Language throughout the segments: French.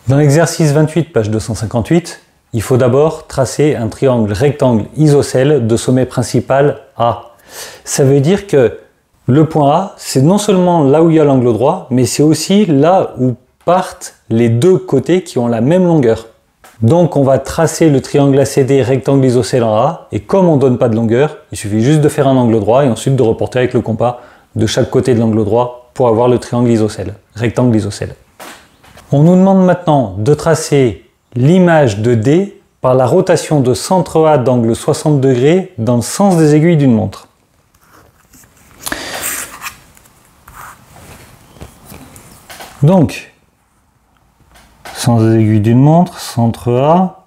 Dans l'exercice 28, page 258, il faut d'abord tracer un triangle rectangle isocèle de sommet principal A. Ça veut dire que le point A, c'est non seulement là où il y a l'angle droit, mais c'est aussi là où partent les deux côtés qui ont la même longueur. Donc on va tracer le triangle ACD rectangle isocèle en A, et comme on ne donne pas de longueur, il suffit juste de faire un angle droit et ensuite de reporter avec le compas de chaque côté de l'angle droit pour avoir le triangle isocèle, rectangle isocèle. On nous demande maintenant de tracer l'image de D par la rotation de centre A d'angle 60 degrés dans le sens des aiguilles d'une montre. Donc, sens des aiguilles d'une montre, centre A,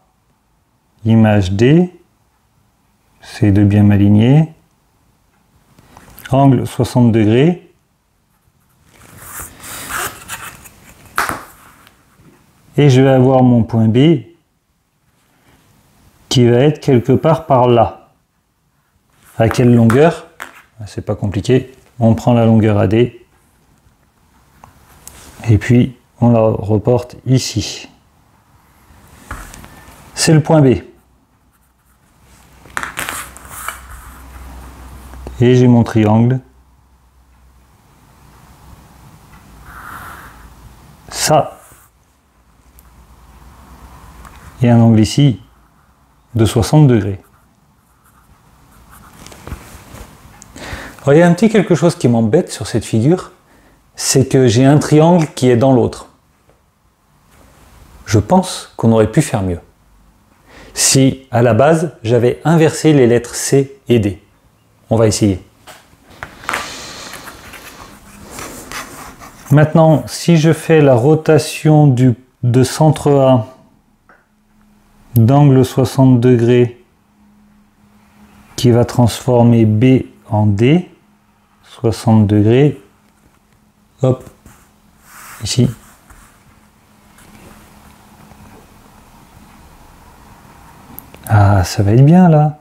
image D, c'est de bien m'aligner, angle 60 degrés, et je vais avoir mon point B qui va être quelque part par là. À quelle longueur? C'est pas compliqué, on prend la longueur AD, et puis on la reporte ici. C'est le point B. Et j'ai mon triangle. Ça. Et un angle ici de 60 degrés. Alors, il y a un petit quelque chose qui m'embête sur cette figure, c'est que j'ai un triangle qui est dans l'autre. Je pense qu'on aurait pu faire mieux. Si, à la base, j'avais inversé les lettres C et D. On va essayer. Maintenant, si je fais la rotation de centre A d'angle 60 degrés qui va transformer B en D, 60 degrés, hop, ici. Ah, ça va être bien là.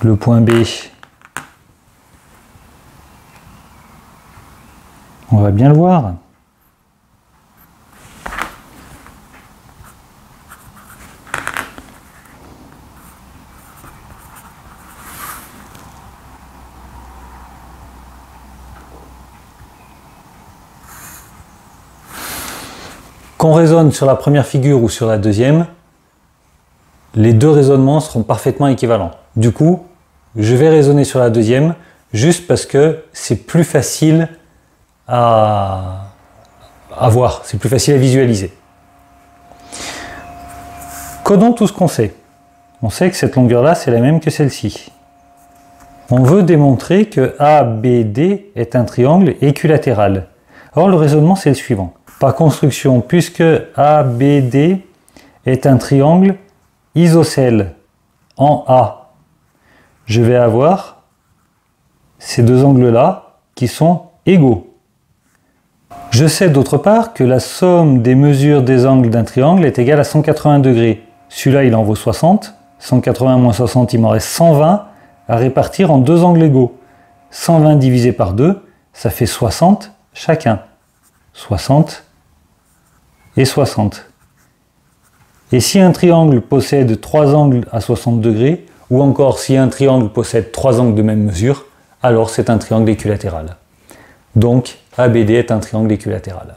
Le point B. On va bien le voir. Qu'on raisonne sur la première figure ou sur la deuxième, les deux raisonnements seront parfaitement équivalents. Du coup, je vais raisonner sur la deuxième, juste parce que c'est plus facile à voir, c'est plus facile à visualiser. Codons tout ce qu'on sait. On sait que cette longueur-là, c'est la même que celle-ci. On veut démontrer que ABD est un triangle équilatéral. Alors le raisonnement, c'est le suivant. Par construction, puisque ABD est un triangle isocèle en A, je vais avoir ces deux angles-là qui sont égaux. Je sais d'autre part que la somme des mesures des angles d'un triangle est égale à 180 degrés. Celui-là, il en vaut 60. 180 moins 60, il m'en reste 120 à répartir en deux angles égaux. 120 divisé par 2, ça fait 60 chacun. 60 et 60. Et si un triangle possède trois angles à 60 degrés, ou encore si un triangle possède trois angles de même mesure, alors c'est un triangle équilatéral. Donc ABD est un triangle équilatéral.